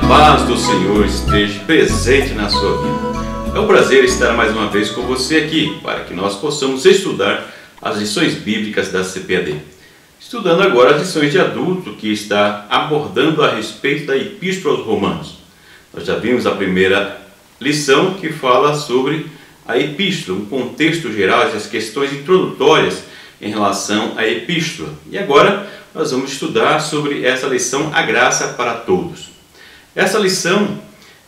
paz do Senhor esteja presente na sua vida. É um prazer estar mais uma vez com você aqui, para que nós possamos estudar as lições bíblicas da CPAD. Estudando agora as lições de adulto, que está abordando a respeito da Epístola aos Romanos. Nós já vimos a primeira lição, que fala sobre a Epístola, um contexto geral, as questões introdutórias em relação à Epístola. E agora nós vamos estudar sobre essa lição, a graça para todos. Essa lição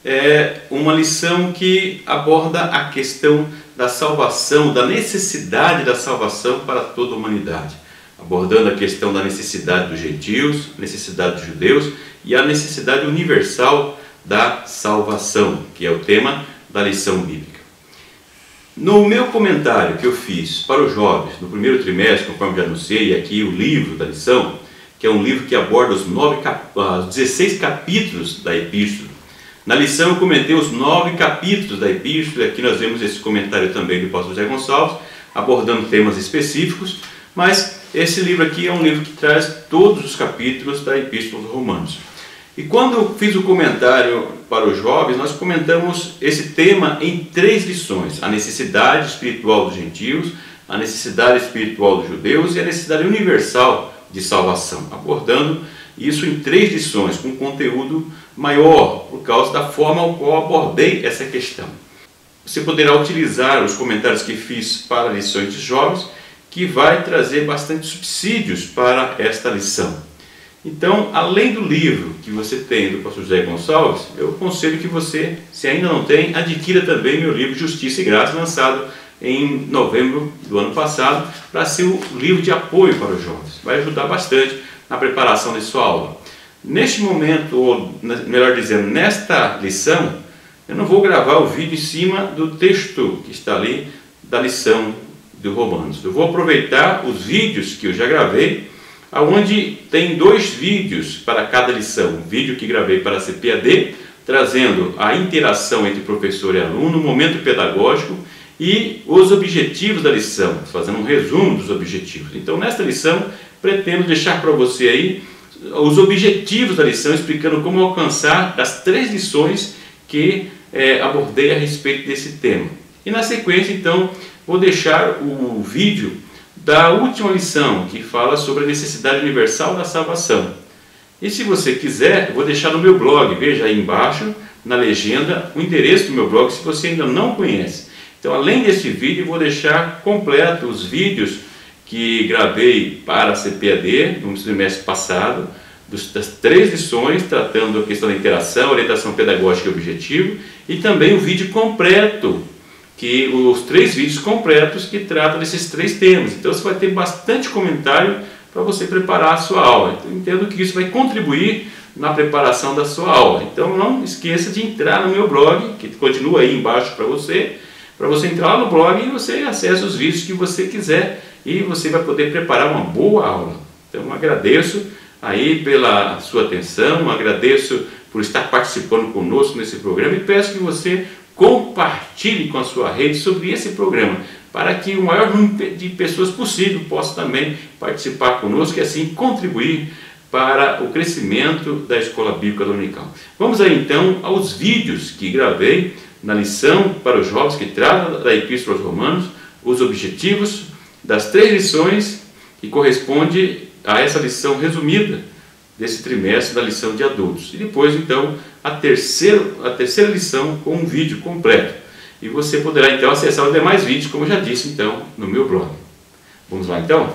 é uma lição que aborda a questão da salvação, da necessidade da salvação para toda a humanidade, abordando a questão da necessidade dos gentios, necessidade dos judeus e a necessidade universal da salvação, que é o tema da lição bíblica. No meu comentário que eu fiz para os jovens no primeiro trimestre, conforme já anunciei aqui o livro da lição, que é um livro que aborda os 16 capítulos da Epístola. Na lição eu comentei os 9 capítulos da Epístola, aqui nós vemos esse comentário também do pastor José Gonçalves, abordando temas específicos, mas esse livro aqui é um livro que traz todos os capítulos da Epístola aos Romanos. E quando eu fiz o comentário para os jovens, nós comentamos esse tema em 3 lições: a necessidade espiritual dos gentios, a necessidade espiritual dos judeus e a necessidade universal de salvação, abordando isso em 3 lições, com conteúdo maior, por causa da forma ao qual abordei essa questão. Você poderá utilizar os comentários que fiz para lições de jovens, que vai trazer bastante subsídios para esta lição. Então, além do livro que você tem do pastor José Gonçalves, eu aconselho que você, se ainda não tem, adquira também meu livro Justiça e Graça, lançado em novembro do ano passado, para ser o livro de apoio para os jovens. Vai ajudar bastante na preparação de sua aula. Neste momento, ou melhor dizendo, nesta lição, eu não vou gravar o vídeo em cima do texto que está ali da lição de Romanos. Eu vou aproveitar os vídeos que eu já gravei, onde tem 2 vídeos para cada lição. Um vídeo que gravei para a CPAD, trazendo a interação entre professor e aluno, o momento pedagógico e os objetivos da lição, fazendo um resumo dos objetivos. Então, nesta lição, pretendo deixar para você aí os objetivos da lição, explicando como alcançar as 3 lições que abordei a respeito desse tema. E na sequência, então, vou deixar o vídeo da última lição, que fala sobre a necessidade universal da salvação. E se você quiser, eu vou deixar no meu blog, veja aí embaixo, na legenda, o endereço do meu blog, se você ainda não conhece. Então, além desse vídeo, eu vou deixar completo os vídeos que gravei para a CPAD no semestre passado, das 3 lições, tratando a questão da interação, orientação pedagógica e objetivo, e também o vídeo completo, os 3 vídeos completos que tratam desses 3 temas. Então, você vai ter bastante comentário para você preparar a sua aula. Então, entendo que isso vai contribuir na preparação da sua aula. Então, não esqueça de entrar no meu blog, que continua aí embaixo para você entrar lá no blog e você acessa os vídeos que você quiser e você vai poder preparar uma boa aula. Então, agradeço aí pela sua atenção, agradeço por estar participando conosco nesse programa e peço que você compartilhe com a sua rede sobre esse programa, para que o maior número de pessoas possível possa também participar conosco e assim contribuir para o crescimento da Escola Bíblica Dominical. Vamos aí então aos vídeos que gravei na lição para os jovens, que trata da Epístola aos Romanos, os objetivos das 3 lições que corresponde a essa lição resumida desse trimestre da lição de adultos. E depois então a terceira lição com um vídeo completo. E você poderá então acessar os demais vídeos, como eu já disse então, no meu blog. Vamos lá então?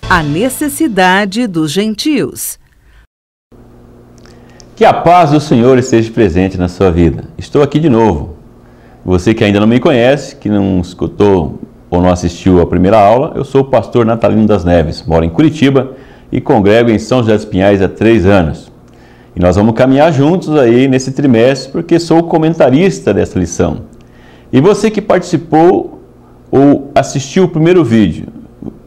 A necessidade dos gentios. Que a paz do Senhor esteja presente na sua vida. Estou aqui de novo. Você que ainda não me conhece, que não escutou ou não assistiu à primeira aula, eu sou o pastor Natalino das Neves, moro em Curitiba e congrego em São José dos Pinhais há 3 anos. E nós vamos caminhar juntos aí nesse trimestre, porque sou o comentarista dessa lição. E você que participou ou assistiu o primeiro vídeo,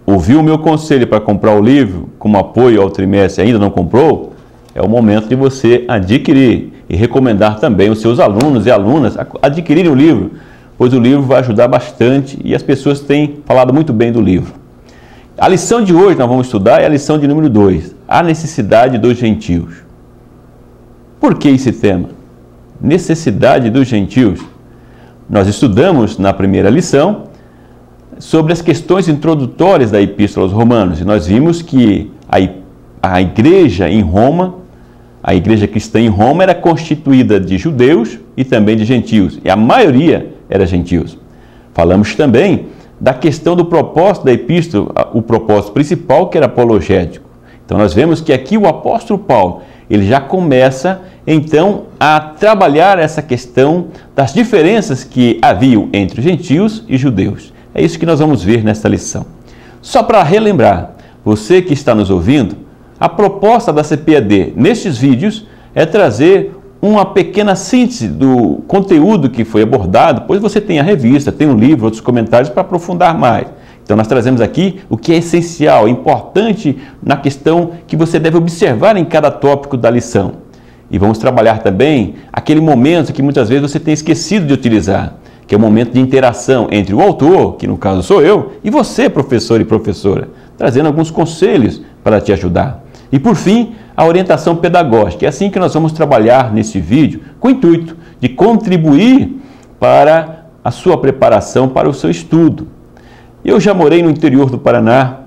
ouviu o meu conselho para comprar o livro como apoio ao trimestre e ainda não comprou, é o momento de você adquirir e recomendar também os seus alunos e alunas a adquirirem o livro, pois o livro vai ajudar bastante e as pessoas têm falado muito bem do livro. A lição de hoje nós vamos estudar é a lição de número 2, a necessidade dos gentios. Por que esse tema? Necessidade dos gentios. Nós estudamos na primeira lição sobre as questões introdutórias da Epístola aos Romanos e nós vimos que a igreja em Roma, a igreja cristã em Roma era constituída de judeus e também de gentios, e a maioria era gentios. Falamos também da questão do propósito da epístola, o propósito principal, que era apologético. Então nós vemos que aqui o apóstolo Paulo, ele já começa então a trabalhar essa questão das diferenças que haviam entre gentios e judeus. É isso que nós vamos ver nesta lição. Só para relembrar, você que está nos ouvindo, a proposta da CPAD nestes vídeos é trazer uma pequena síntese do conteúdo que foi abordado, pois você tem a revista, tem um livro, outros comentários para aprofundar mais. Então nós trazemos aqui o que é essencial, importante na questão que você deve observar em cada tópico da lição. E vamos trabalhar também aquele momento que muitas vezes você tem esquecido de utilizar, que é o momento de interação entre o autor, que no caso sou eu, e você, professor e professora, trazendo alguns conselhos para te ajudar. E por fim, a orientação pedagógica. É assim que nós vamos trabalhar nesse vídeo, com o intuito de contribuir para a sua preparação para o seu estudo. Eu já morei no interior do Paraná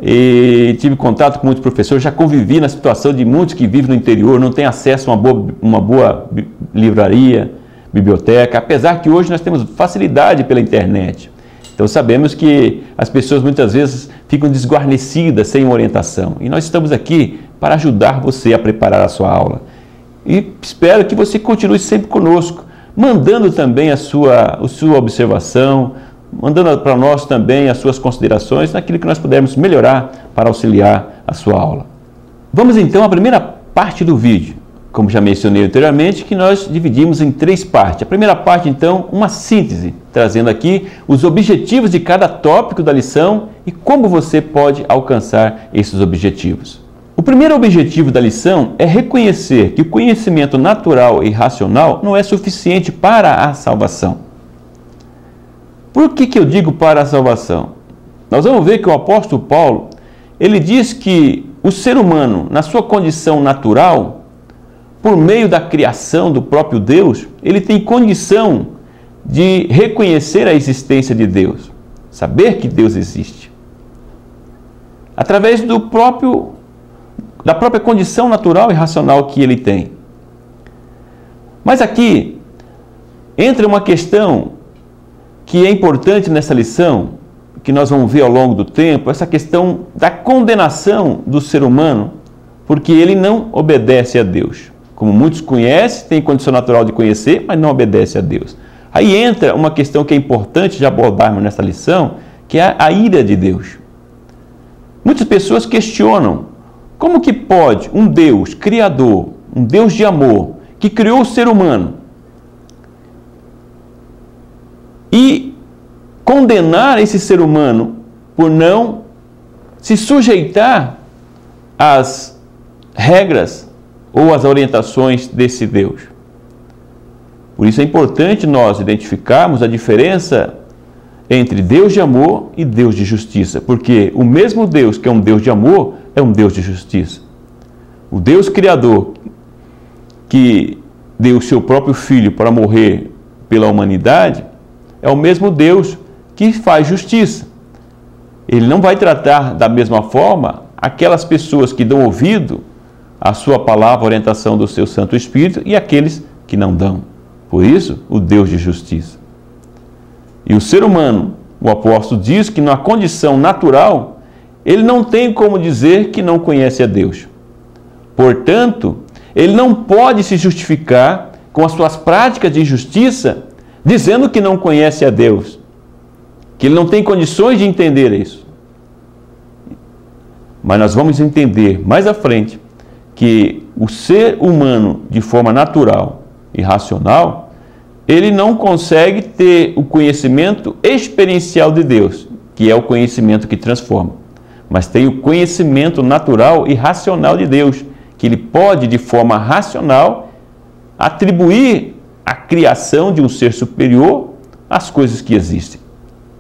e tive contato com muitos professores, já convivi na situação de muitos que vivem no interior, não têm acesso a uma boa livraria, biblioteca, apesar que hoje nós temos facilidade pela internet. Então sabemos que as pessoas muitas vezes ficam desguarnecidas, sem orientação. E nós estamos aqui para ajudar você a preparar a sua aula. E espero que você continue sempre conosco, mandando também a sua observação, mandando para nós também as suas considerações naquilo que nós pudermos melhorar para auxiliar a sua aula. Vamos então à primeira parte do vídeo, como já mencionei anteriormente, que nós dividimos em 3 partes. A primeira parte, então, uma síntese, trazendo aqui os objetivos de cada tópico da lição e como você pode alcançar esses objetivos. O primeiro objetivo da lição é reconhecer que o conhecimento natural e racional não é suficiente para a salvação. Por que eu digo para a salvação? Nós vamos ver que o apóstolo Paulo, ele diz que o ser humano, na sua condição natural, por meio da criação do próprio Deus, ele tem condição de reconhecer a existência de Deus, saber que Deus existe. Através da própria condição natural e racional que ele tem. Mas aqui entra uma questão que é importante nessa lição, que nós vamos ver ao longo do tempo, essa questão da condenação do ser humano, porque ele não obedece a Deus. Como muitos conhecem, tem condição natural de conhecer, mas não obedece a Deus. Aí entra uma questão que é importante de abordarmos nessa lição, que é a ira de Deus. Muitas pessoas questionam, como que pode um Deus criador, um Deus de amor, que criou o ser humano, e condenar esse ser humano por não se sujeitar às regras ou às orientações desse Deus. Por isso é importante nós identificarmos a diferença entre Deus de amor e Deus de justiça, porque o mesmo Deus que é um Deus de amor é um Deus de justiça. O Deus Criador que deu o seu próprio Filho para morrer pela humanidade é o mesmo Deus que faz justiça. Ele não vai tratar da mesma forma aquelas pessoas que dão ouvido à sua palavra, a orientação do seu Santo Espírito, e aqueles que não dão. Por isso, o Deus de justiça. E o ser humano, o apóstolo diz que na condição natural, ele não tem como dizer que não conhece a Deus. Portanto, ele não pode se justificar com as suas práticas de injustiça, dizendo que não conhece a Deus, que ele não tem condições de entender isso. Mas nós vamos entender mais à frente que o ser humano, de forma natural e racional, ele não consegue ter o conhecimento experiencial de Deus, que é o conhecimento que transforma, mas tem o conhecimento natural e racional de Deus, que ele pode, de forma racional, atribuir a criação de um ser superior às coisas que existem.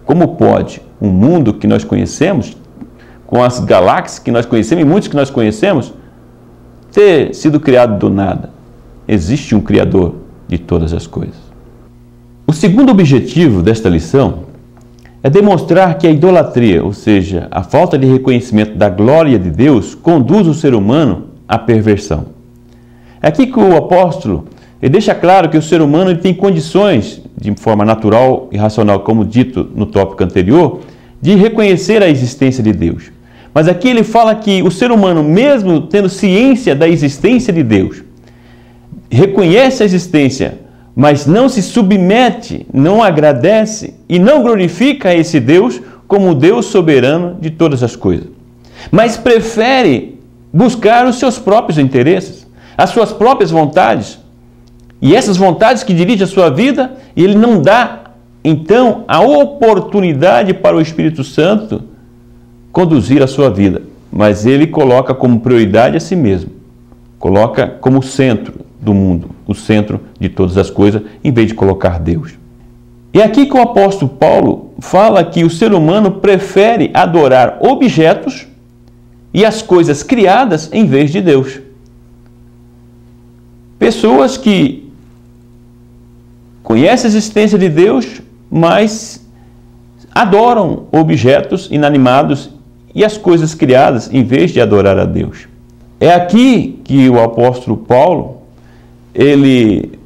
Como pode um mundo que nós conhecemos, com as galáxias que nós conhecemos e muitos que nós conhecemos, ter sido criado do nada? existe um Criador de todas as coisas. O segundo objetivo desta lição é demonstrar que a idolatria, ou seja, a falta de reconhecimento da glória de Deus, conduz o ser humano à perversão. É aqui que o apóstolo deixa claro que o ser humano tem condições, de forma natural e racional, como dito no tópico anterior, de reconhecer a existência de Deus. Mas aqui ele fala que o ser humano, mesmo tendo ciência da existência de Deus, reconhece a existência, mas não se submete, não agradece e não glorifica a esse Deus como o Deus soberano de todas as coisas. Mas prefere buscar os seus próprios interesses, as suas próprias vontades. E essas vontades que dirigem a sua vida, ele não dá, então, a oportunidade para o Espírito Santo conduzir a sua vida. Mas ele coloca como prioridade a si mesmo. Coloca como centro do mundo, o centro de todas as coisas, em vez de colocar Deus. E é aqui que o apóstolo Paulo fala que o ser humano prefere adorar objetos e as coisas criadas em vez de Deus. Pessoas que conhecem a existência de Deus, mas adoram objetos inanimados e as coisas criadas em vez de adorar a Deus. É aqui que o apóstolo Paulo, ele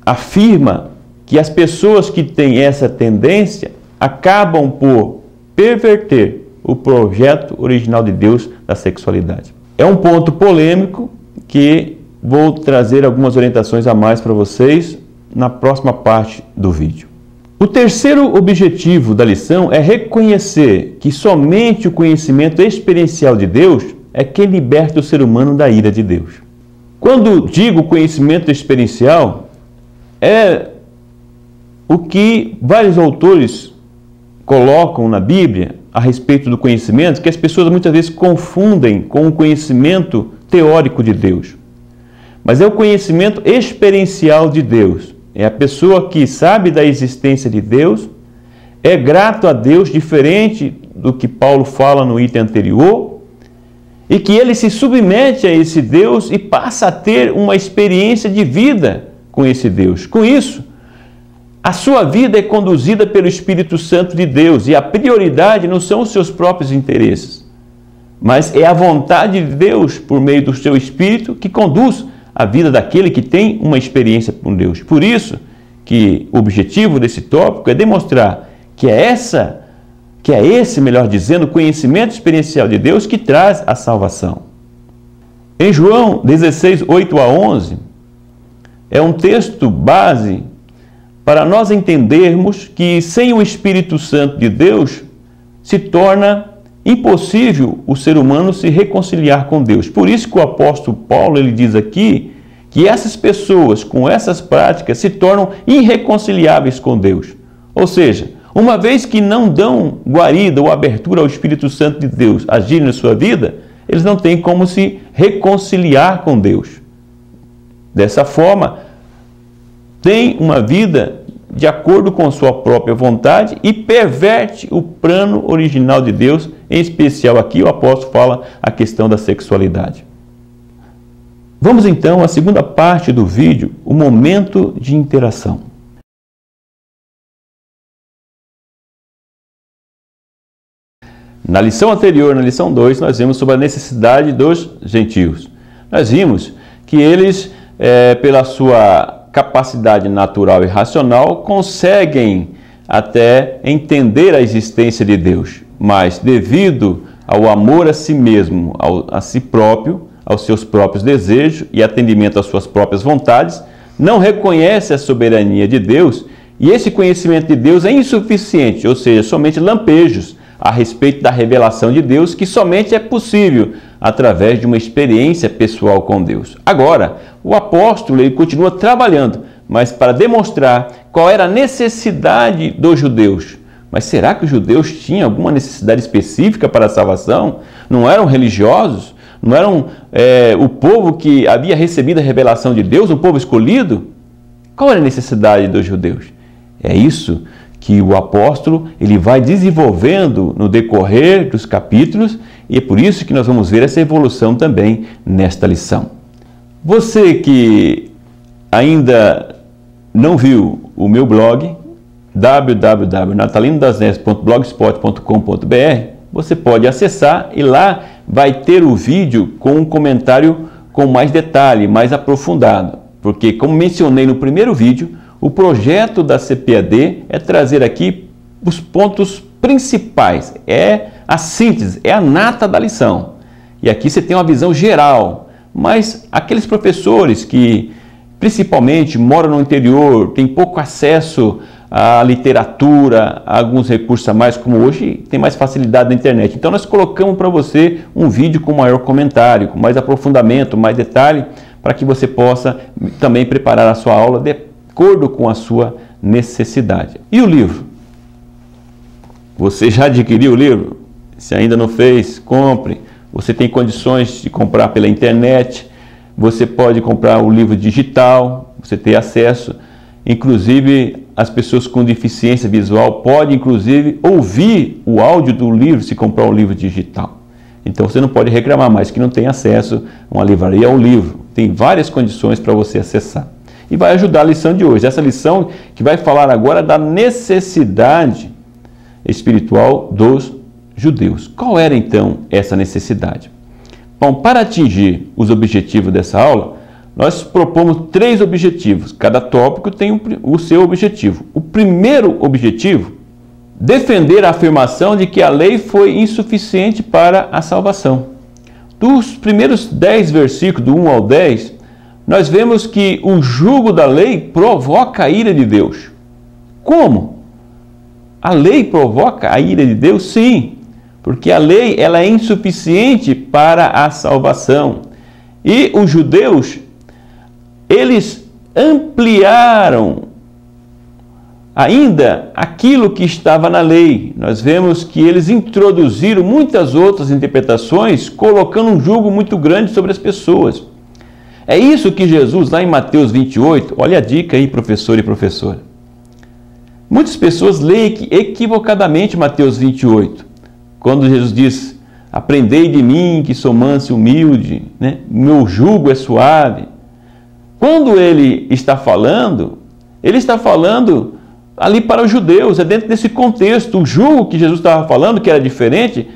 afirma que as pessoas que têm essa tendência acabam por perverter o projeto original de Deus da sexualidade. É um ponto polêmico que vou trazer algumas orientações a mais para vocês na próxima parte do vídeo. O terceiro objetivo da lição é reconhecer que somente o conhecimento experiencial de Deus é quem liberta o ser humano da ira de Deus. Quando digo conhecimento experiencial, é o que vários autores colocam na Bíblia a respeito do conhecimento, que as pessoas muitas vezes confundem com o conhecimento teórico de Deus. Mas é o conhecimento experiencial de Deus. É a pessoa que sabe da existência de Deus, é grato a Deus, diferente do que Paulo fala no item anterior, e que ele se submete a esse Deus e passa a ter uma experiência de vida com esse Deus. Com isso, a sua vida é conduzida pelo Espírito Santo de Deus e a prioridade não são os seus próprios interesses, mas é a vontade de Deus por meio do seu Espírito que conduz a vida daquele que tem uma experiência com Deus. Por isso que o objetivo desse tópico é demonstrar que é esse, melhor dizendo, conhecimento experiencial de Deus que traz a salvação. Em João 16, 8 a 11, é um texto base para nós entendermos que sem o Espírito Santo de Deus se torna impossível o ser humano se reconciliar com Deus. Por isso que o apóstolo Paulo ele diz aqui que essas pessoas com essas práticas se tornam irreconciliáveis com Deus. Ou seja, uma vez que não dão guarida ou abertura ao Espírito Santo de Deus agir na sua vida, eles não têm como se reconciliar com Deus. Dessa forma, tem uma vida de acordo com sua própria vontade e perverte o plano original de Deus, em especial aqui o apóstolo fala a questão da sexualidade. Vamos então à segunda parte do vídeo, o momento de interação. Na lição anterior, na lição 2, nós vimos sobre a necessidade dos gentios. Nós vimos que eles, pela sua capacidade natural e racional, conseguem até entender a existência de Deus, mas devido ao amor a si mesmo, a si próprio, aos seus próprios desejos e atendimento às suas próprias vontades, não reconhece a soberania de Deus e esse conhecimento de Deus é insuficiente, ou seja, somente lampejos a respeito da revelação de Deus, que somente é possível através de uma experiência pessoal com Deus. Agora, o apóstolo ele continua trabalhando, mas para demonstrar qual era a necessidade dos judeus. Mas será que os judeus tinham alguma necessidade específica para a salvação? Não eram religiosos? Não eram o povo que havia recebido a revelação de Deus, um povo escolhido? Qual era a necessidade dos judeus? É isso que o apóstolo ele vai desenvolvendo no decorrer dos capítulos e é por isso que nós vamos ver essa evolução também nesta lição. Você que ainda não viu o meu blog, www.natalinodasneves.blogspot.com.br, você pode acessar e lá vai ter o vídeo com um comentário com mais detalhe, mais aprofundado. Porque, como mencionei no primeiro vídeo, o projeto da CPAD é trazer aqui os pontos principais, é a síntese, é a nata da lição. E aqui você tem uma visão geral, mas aqueles professores que principalmente moram no interior, têm pouco acesso à literatura, a alguns recursos a mais, como hoje tem mais facilidade na internet. Então nós colocamos para você um vídeo com maior comentário, com mais aprofundamento, mais detalhe, para que você possa também preparar a sua aula de acordo com a sua necessidade. E o livro? Você já adquiriu o livro? Se ainda não fez, compre. Você tem condições de comprar pela internet, você pode comprar o livro digital, você tem acesso. Inclusive, as pessoas com deficiência visual podem, inclusive, ouvir o áudio do livro se comprar um livro digital. Então, você não pode reclamar mais que não tem acesso a uma livraria ao livro. Tem várias condições para você acessar. E vai ajudar a lição de hoje. Essa lição que vai falar agora da necessidade espiritual dos judeus. Qual era então essa necessidade? Bom, para atingir os objetivos dessa aula, nós propomos 3 objetivos. Cada tópico tem o seu objetivo. O primeiro objetivo, defender a afirmação de que a lei foi insuficiente para a salvação. Dos primeiros 10 versículos, do 1 ao 10, nós vemos que o jugo da lei provoca a ira de Deus. Como? A lei provoca a ira de Deus? Sim, porque a lei ela é insuficiente para a salvação. E os judeus, eles ampliaram ainda aquilo que estava na lei. Nós vemos que eles introduziram muitas outras interpretações, colocando um jugo muito grande sobre as pessoas. É isso que Jesus, lá em Mateus 28, olha a dica aí, professor e professora. Muitas pessoas leem equivocadamente Mateus 28, quando Jesus diz, aprendei de mim que sou manso e humilde, né? Meu jugo é suave. Quando ele está falando ali para os judeus, é dentro desse contexto. O jugo que Jesus estava falando, que era diferente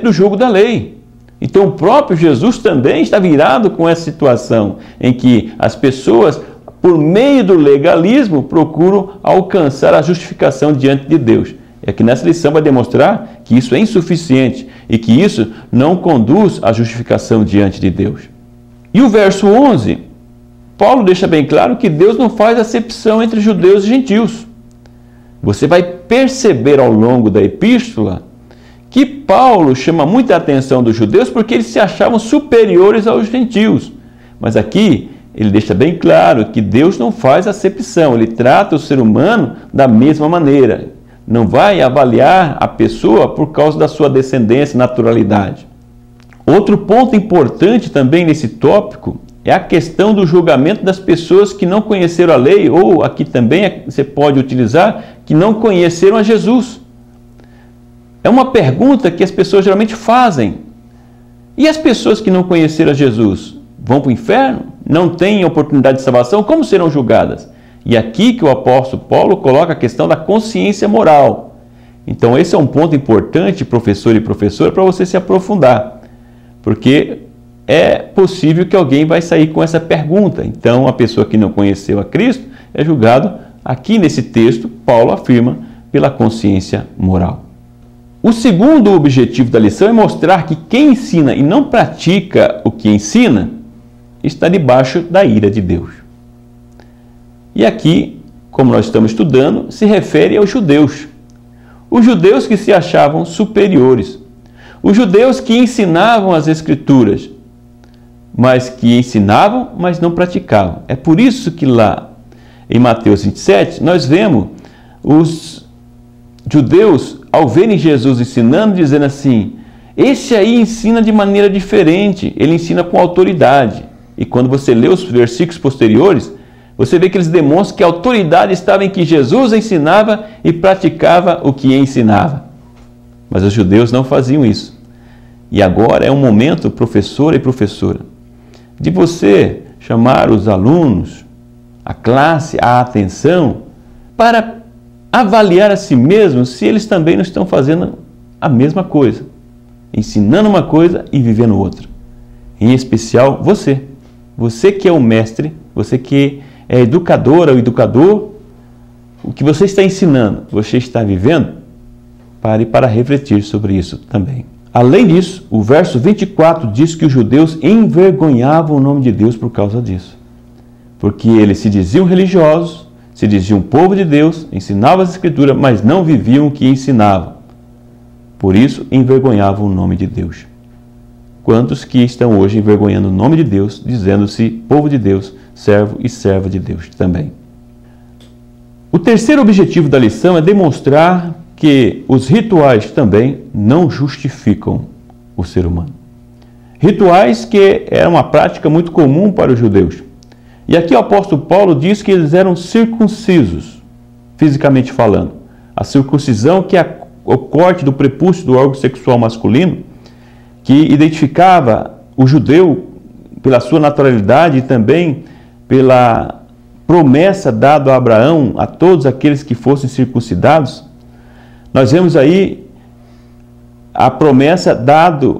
do jugo da lei. Então o próprio Jesus também está virado com essa situação, em que as pessoas, por meio do legalismo, procuram alcançar a justificação diante de Deus. É que nessa lição vai demonstrar que isso é insuficiente e que isso não conduz à justificação diante de Deus. E o verso 11, Paulo deixa bem claro que Deus não faz acepção entre judeus e gentios. Você vai perceber ao longo da epístola que Paulo chama muita atenção dos judeus porque eles se achavam superiores aos gentios. Mas aqui ele deixa bem claro que Deus não faz acepção, ele trata o ser humano da mesma maneira. Não vai avaliar a pessoa por causa da sua descendência e naturalidade. Outro ponto importante também nesse tópico é a questão do julgamento das pessoas que não conheceram a lei, ou aqui também você pode utilizar, que não conheceram a Jesus. É uma pergunta que as pessoas geralmente fazem. E as pessoas que não conheceram a Jesus vão para o inferno? Não têm oportunidade de salvação? Como serão julgadas? E aqui que o apóstolo Paulo coloca a questão da consciência moral. Então esse é um ponto importante, professor e professora, para você se aprofundar. Porque é possível que alguém vai sair com essa pergunta. Então a pessoa que não conheceu a Cristo é julgado, aqui nesse texto, Paulo afirma, pela consciência moral. O segundo objetivo da lição é mostrar que quem ensina e não pratica o que ensina está debaixo da ira de Deus. E aqui, como nós estamos estudando, se refere aos judeus. Os judeus que se achavam superiores. Os judeus que ensinavam as Escrituras, mas que ensinavam, mas não praticavam. É por isso que lá em Mateus 27, nós vemos os judeus, ao verem Jesus ensinando, dizendo assim, esse aí ensina de maneira diferente, ele ensina com autoridade. E quando você lê os versículos posteriores, você vê que eles demonstram que a autoridade estava em que Jesus ensinava e praticava o que ensinava. Mas os judeus não faziam isso. E agora é um momento, professor e professora, de você chamar os alunos, a classe, a atenção, para avaliar a si mesmos se eles também não estão fazendo a mesma coisa, ensinando uma coisa e vivendo outra. Em especial você. Você que é o mestre, você que é educadora ou educador, o que você está ensinando, você está vivendo? Pare para refletir sobre isso também. Além disso, o verso 24 diz que os judeus envergonhavam o nome de Deus por causa disso. Porque eles se diziam religiosos, se diziam povo de Deus, ensinavam as Escrituras, mas não viviam o que ensinavam. Por isso, envergonhavam o nome de Deus. Quantos que estão hoje envergonhando o nome de Deus, dizendo-se povo de Deus, servo e serva de Deus também. O terceiro objetivo da lição é demonstrar que os rituais também não justificam o ser humano. Rituais que era uma prática muito comum para os judeus. E aqui o apóstolo Paulo diz que eles eram circuncisos, fisicamente falando. A circuncisão, que é o corte do prepúcio do órgão sexual masculino, que identificava o judeu pela sua naturalidade e também pela promessa dada a Abraão a todos aqueles que fossem circuncidados. Nós vemos aí a promessa dada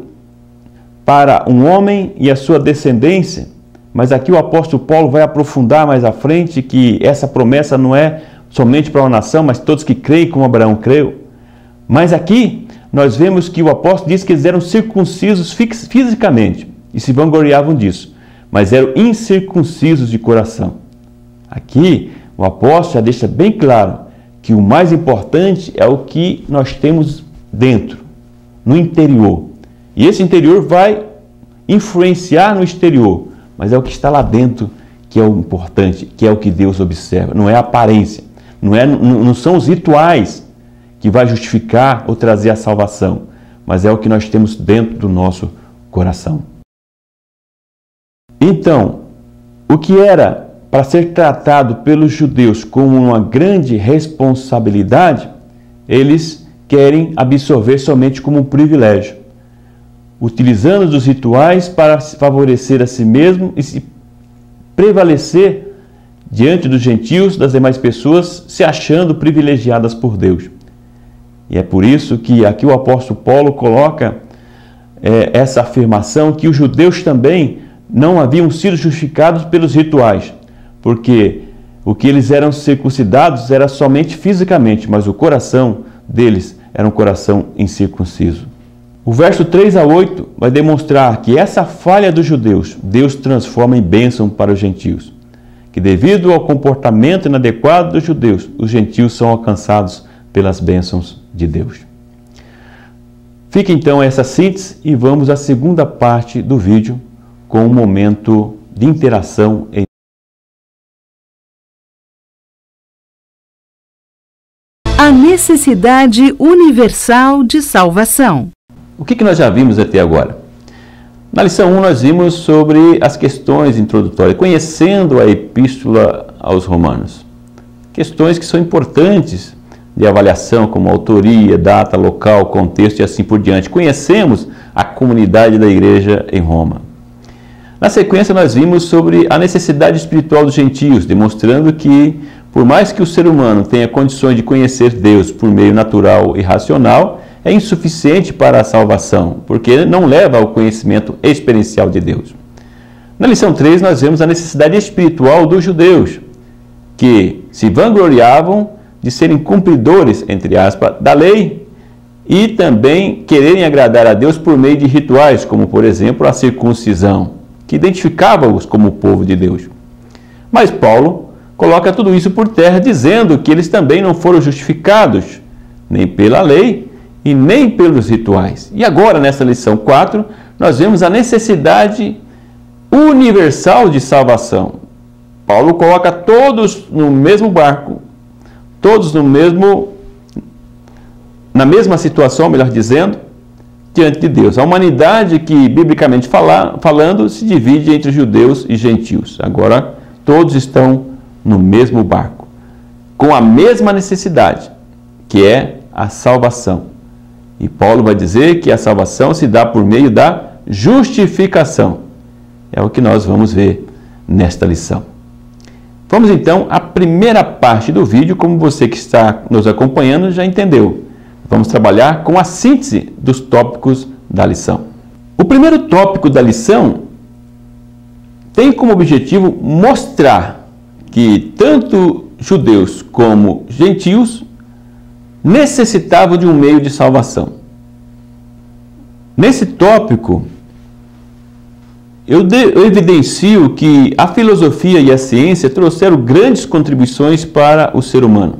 para um homem e a sua descendência, mas aqui o apóstolo Paulo vai aprofundar mais à frente que essa promessa não é somente para uma nação, mas todos que creem como Abraão creu. Mas aqui nós vemos que o apóstolo diz que eles eram circuncisos fisicamente e se vangloriavam disso, mas eram incircuncisos de coração. Aqui o apóstolo já deixa bem claro que o mais importante é o que nós temos dentro, no interior. E esse interior vai influenciar no exterior, mas é o que está lá dentro que é o importante, que é o que Deus observa. Não é a aparência, não são os rituais que vai justificar ou trazer a salvação, mas é o que nós temos dentro do nosso coração. Então, o que era para ser tratado pelos judeus como uma grande responsabilidade, eles querem absorver somente como um privilégio, utilizando os rituais para favorecer a si mesmo e se prevalecer diante dos gentios, das demais pessoas, se achando privilegiadas por Deus. E é por isso que aqui o apóstolo Paulo coloca essa afirmação que os judeus também não haviam sido justificados pelos rituais, porque o que eles eram circuncidados era somente fisicamente, mas o coração deles era um coração incircunciso. O verso 3 a 8 vai demonstrar que essa falha dos judeus, Deus transforma em bênção para os gentios. Que devido ao comportamento inadequado dos judeus, os gentios são alcançados pelas bênçãos de Deus. Fica então essa síntese e vamos à segunda parte do vídeo com um momento de interação em a necessidade universal de salvação. O que nós já vimos até agora? Na lição 1 nós vimos sobre as questões introdutórias, conhecendo a epístola aos Romanos. Questões que são importantes de avaliação, como autoria, data, local, contexto e assim por diante. Conhecemos a comunidade da igreja em Roma. Na sequência nós vimos sobre a necessidade espiritual dos gentios, demonstrando que por mais que o ser humano tenha condições de conhecer Deus por meio natural e racional, é insuficiente para a salvação, porque não leva ao conhecimento experiencial de Deus. Na lição 3, nós vemos a necessidade espiritual dos judeus, que se vangloriavam de serem cumpridores, entre aspas, da lei e também quererem agradar a Deus por meio de rituais, como, por exemplo, a circuncisão, que identificava-os como povo de Deus. Mas Paulo coloca tudo isso por terra, dizendo que eles também não foram justificados, nem pela lei e nem pelos rituais. E agora, nessa lição 4, nós vemos a necessidade universal de salvação. Paulo coloca todos no mesmo barco, todos na mesma situação, melhor dizendo, diante de Deus. A humanidade que, biblicamente falando, se divide entre judeus e gentios. Agora, todos estão no mesmo barco, com a mesma necessidade, que é a salvação. E Paulo vai dizer que a salvação se dá por meio da justificação. É o que nós vamos ver nesta lição. Vamos então à primeira parte do vídeo, como você que está nos acompanhando já entendeu. Vamos trabalhar com a síntese dos tópicos da lição. O primeiro tópico da lição tem como objetivo mostrar que tanto judeus como gentios necessitavam de um meio de salvação. Nesse tópico, eu evidencio que a filosofia e a ciência trouxeram grandes contribuições para o ser humano.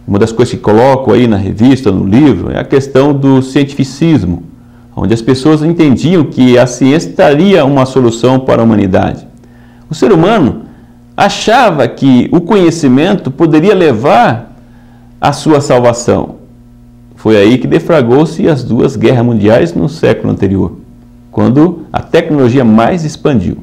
Uma das coisas que coloco aí na revista, no livro, é a questão do cientificismo, onde as pessoas entendiam que a ciência traria uma solução para a humanidade. O ser humano achava que o conhecimento poderia levar à sua salvação. Foi aí que defragou-se as duas guerras mundiais no século anterior, quando a tecnologia mais expandiu.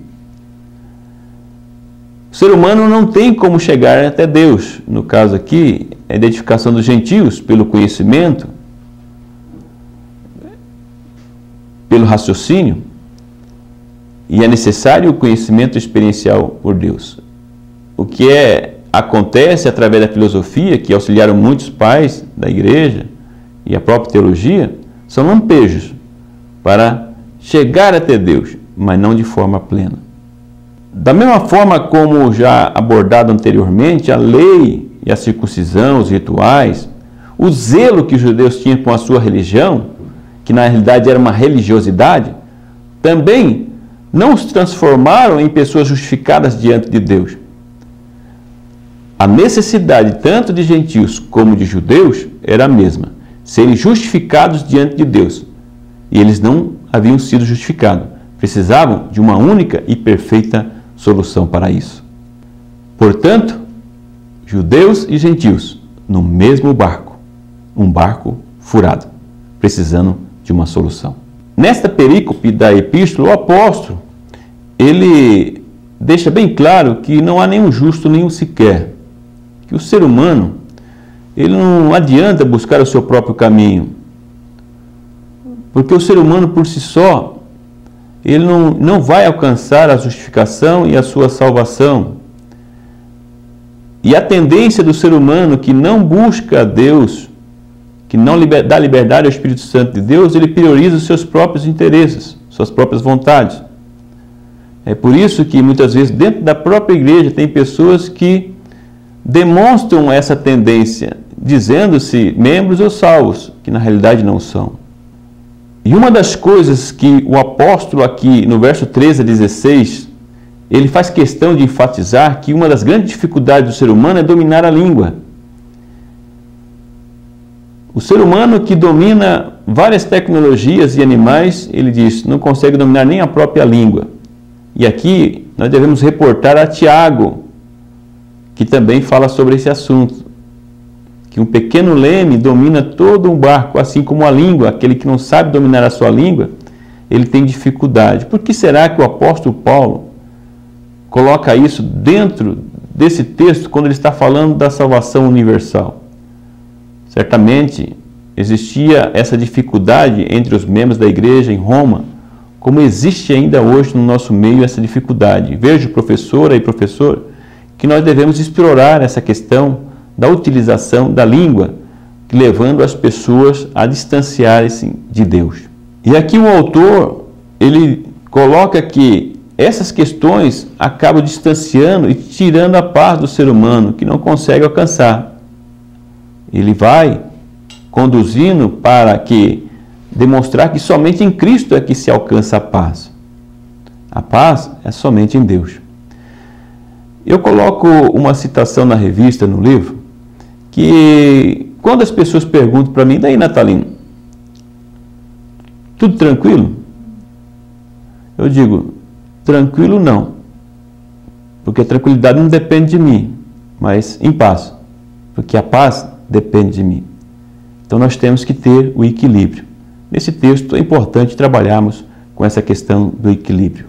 O ser humano não tem como chegar até Deus. No caso aqui, a identificação dos gentios pelo conhecimento, pelo raciocínio, e é necessário o conhecimento experiencial por Deus. O que acontece através da filosofia, que auxiliaram muitos pais da igreja e a própria teologia, são lampejos para chegar até Deus, mas não de forma plena. Da mesma forma como já abordado anteriormente, a lei e a circuncisão, os rituais, o zelo que os judeus tinham com a sua religião, que na realidade era uma religiosidade, também não os transformaram em pessoas justificadas diante de Deus. A necessidade tanto de gentios como de judeus era a mesma, serem justificados diante de Deus. E eles não haviam sido justificados, precisavam de uma única e perfeita solução para isso. Portanto, judeus e gentios no mesmo barco, um barco furado, precisando de uma solução. Nesta perícope da epístola, o apóstolo, ele deixa bem claro que não há nenhum justo, nenhum sequer, que o ser humano, ele não adianta buscar o seu próprio caminho, porque o ser humano por si só, ele não vai alcançar a justificação e a sua salvação. E a tendência do ser humano que não busca a Deus, que não dá liberdade ao Espírito Santo de Deus, ele prioriza os seus próprios interesses, suas próprias vontades. É por isso que muitas vezes dentro da própria igreja tem pessoas que demonstram essa tendência, dizendo-se membros ou salvos, que na realidade não são. E uma das coisas que o apóstolo aqui no verso 13 a 16, ele faz questão de enfatizar que uma das grandes dificuldades do ser humano é dominar a língua. O ser humano que domina várias tecnologias e animais, ele diz, não consegue dominar nem a própria língua. E aqui nós devemos reportar a Tiago, que também fala sobre esse assunto, que um pequeno leme domina todo um barco, assim como a língua, aquele que não sabe dominar a sua língua, ele tem dificuldade. Por que será que o apóstolo Paulo coloca isso dentro desse texto quando ele está falando da salvação universal? Certamente existia essa dificuldade entre os membros da igreja em Roma, como existe ainda hoje no nosso meio essa dificuldade. Vejo, professora e professor, que nós devemos explorar essa questão da utilização da língua, levando as pessoas a distanciarem-se de Deus. E aqui o autor, ele coloca que essas questões acabam distanciando e tirando a paz do ser humano, que não consegue alcançar. Ele vai conduzindo para demonstrar que somente em Cristo é que se alcança a paz. A paz é somente em Deus. Eu coloco uma citação na revista, no livro, que quando as pessoas perguntam para mim, daí Natalino, tudo tranquilo? Eu digo, tranquilo não, porque a tranquilidade não depende de mim, mas em paz, porque a paz depende de mim. Então nós temos que ter o equilíbrio. Nesse texto é importante trabalharmos com essa questão do equilíbrio,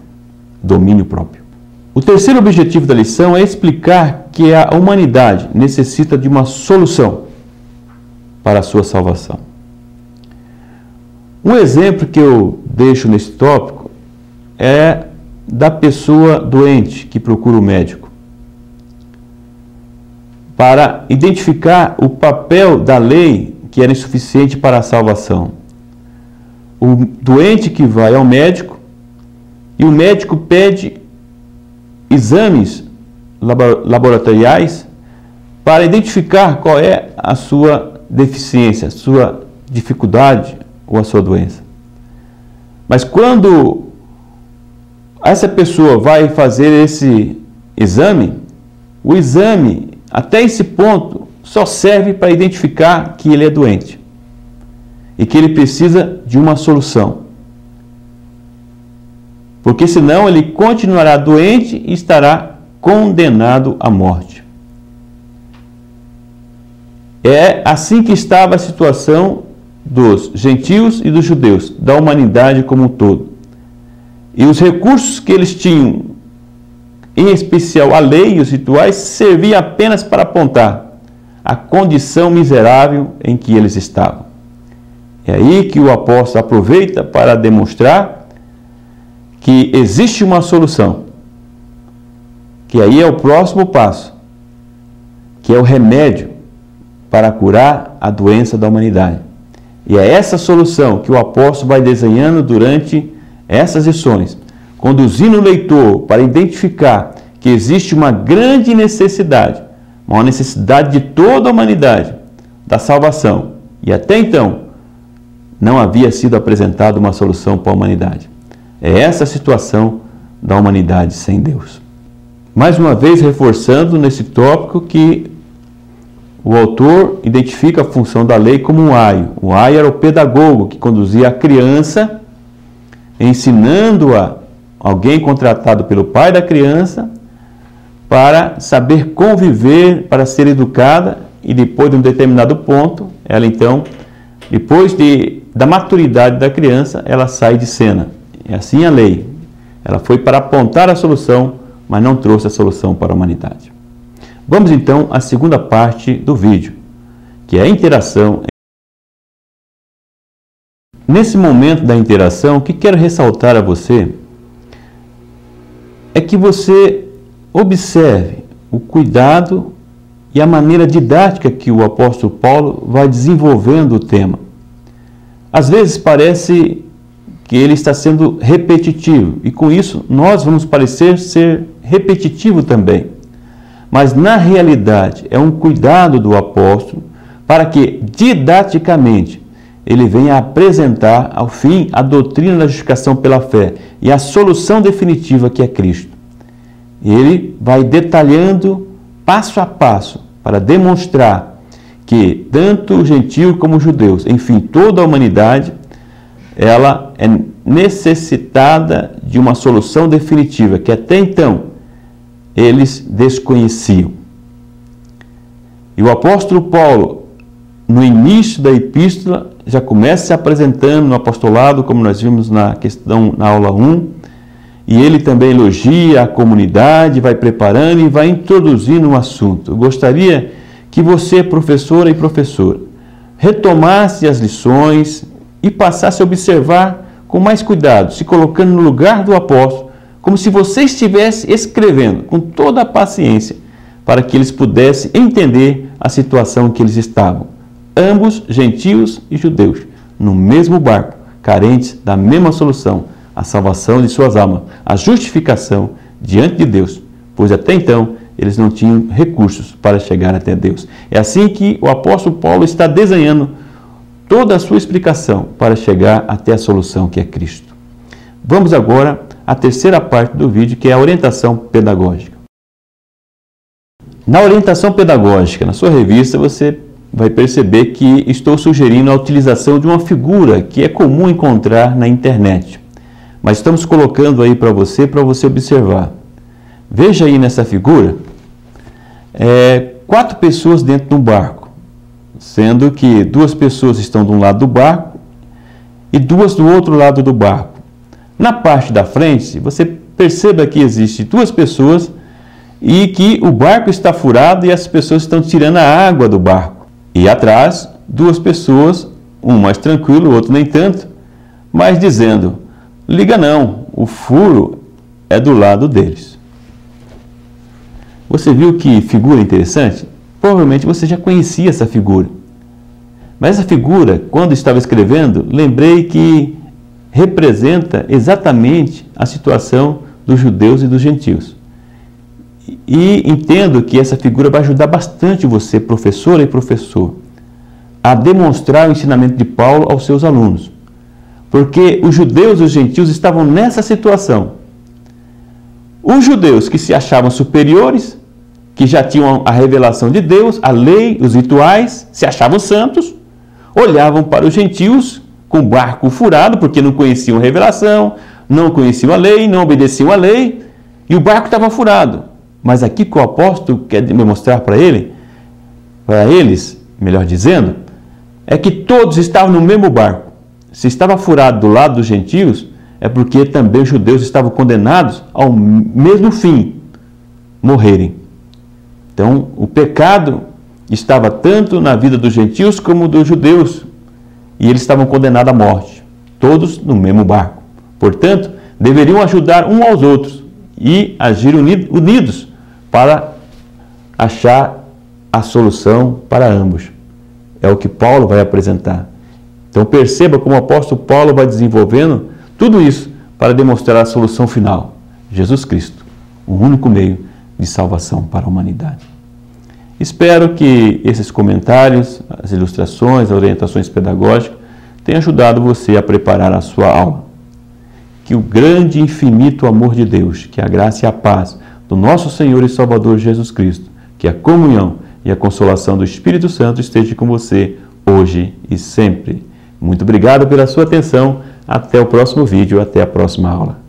domínio próprio. O terceiro objetivo da lição é explicar que a humanidade necessita de uma solução para a sua salvação. Um exemplo que eu deixo nesse tópico é da pessoa doente que procura o médico, para identificar o papel da lei que era insuficiente para a salvação. O doente que vai ao médico e o médico pede exames laboratoriais para identificar qual é a sua deficiência, a sua dificuldade ou a sua doença. Mas quando essa pessoa vai fazer esse exame, o exame, até esse ponto, só serve para identificar que ele é doente e que ele precisa de uma solução. Porque senão ele continuará doente e estará condenado à morte. É assim que estava a situação dos gentios e dos judeus, da humanidade como um todo. E os recursos que eles tinham, em especial a lei e os rituais, serviam apenas para apontar a condição miserável em que eles estavam. É aí que o apóstolo aproveita para demonstrar que existe uma solução, que aí é o próximo passo, que é o remédio para curar a doença da humanidade. E é essa solução que o apóstolo vai desenhando durante essas lições, conduzindo o leitor para identificar que existe uma grande necessidade, uma necessidade de toda a humanidade, da salvação. E até então, não havia sido apresentada uma solução para a humanidade. É essa a situação da humanidade sem Deus. Mais uma vez, reforçando nesse tópico que o autor identifica a função da lei como um aio. O aio era o pedagogo que conduzia a criança, ensinando-a, alguém contratado pelo pai da criança, para saber conviver, para ser educada, e depois de um determinado ponto, ela então, depois da maturidade da criança, ela sai de cena. É assim a lei. Ela foi para apontar a solução, mas não trouxe a solução para a humanidade. Vamos então à segunda parte do vídeo, que é a interação. Nesse momento da interação, o que quero ressaltar a você é que você observe o cuidado e a maneira didática que o apóstolo Paulo vai desenvolvendo o tema. Às vezes parece que ele está sendo repetitivo, e com isso nós vamos parecer ser repetitivo também. Mas na realidade é um cuidado do apóstolo para que didaticamente ele venha apresentar ao fim a doutrina da justificação pela fé e a solução definitiva que é Cristo. Ele vai detalhando passo a passo para demonstrar que tanto o gentio como os judeus, enfim, toda a humanidade, ela é necessitada de uma solução definitiva que até então eles desconheciam. E o apóstolo Paulo, no início da epístola, já começa se apresentando no apostolado, como nós vimos na aula 1, e ele também elogia a comunidade, vai preparando e vai introduzindo um assunto. Eu gostaria que você, professora e professor, retomasse as lições e passasse a observar com mais cuidado, se colocando no lugar do apóstolo, como se você estivesse escrevendo com toda a paciência, para que eles pudessem entender a situação que eles estavam. Ambos, gentios e judeus, no mesmo barco, carentes da mesma solução, a salvação de suas almas, a justificação diante de Deus, pois até então eles não tinham recursos para chegar até Deus. É assim que o apóstolo Paulo está desenhando toda a sua explicação para chegar até a solução que é Cristo. Vamos agora à terceira parte do vídeo, que é a orientação pedagógica. Na orientação pedagógica, na sua revista, você vai perceber que estou sugerindo a utilização de uma figura que é comum encontrar na internet. Mas estamos colocando aí para você observar. Veja aí nessa figura, 4 pessoas dentro de um barco, sendo que 2 pessoas estão de um lado do barco e 2 do outro lado do barco. Na parte da frente, você perceba que existem 2 pessoas e que o barco está furado e as pessoas estão tirando a água do barco. E atrás, 2 pessoas, um mais tranquilo, o outro nem tanto, mas dizendo: liga não, o furo é do lado deles. Você viu que figura interessante? Provavelmente você já conhecia essa figura. Mas essa figura, quando estava escrevendo, lembrei que representa exatamente a situação dos judeus e dos gentios. E entendo que essa figura vai ajudar bastante você, professora e professor, a demonstrar o ensinamento de Paulo aos seus alunos. Porque os judeus e os gentios estavam nessa situação. Os judeus que se achavam superiores, que já tinham a revelação de Deus, a lei, os rituais, se achavam santos, olhavam para os gentios com o barco furado, porque não conheciam a revelação, não conheciam a lei, não obedeciam a lei, e o barco estava furado. Mas aqui que o apóstolo quer demonstrar para eles, melhor dizendo, é que todos estavam no mesmo barco. Se estava furado do lado dos gentios, é porque também os judeus estavam condenados ao mesmo fim, morrerem. Então, o pecado estava tanto na vida dos gentios como dos judeus, e eles estavam condenados à morte, todos no mesmo barco. Portanto, deveriam ajudar uns aos outros e agir unidos para achar a solução para ambos. É o que Paulo vai apresentar. Então perceba como o apóstolo Paulo vai desenvolvendo tudo isso para demonstrar a solução final, Jesus Cristo, o único meio de salvação para a humanidade. Espero que esses comentários, as ilustrações, as orientações pedagógicas tenham ajudado você a preparar a sua aula. Que o grande e infinito amor de Deus, que a graça e a paz do nosso Senhor e Salvador Jesus Cristo, que a comunhão e a consolação do Espírito Santo esteja com você hoje e sempre. Muito obrigado pela sua atenção. Até o próximo vídeo, até a próxima aula.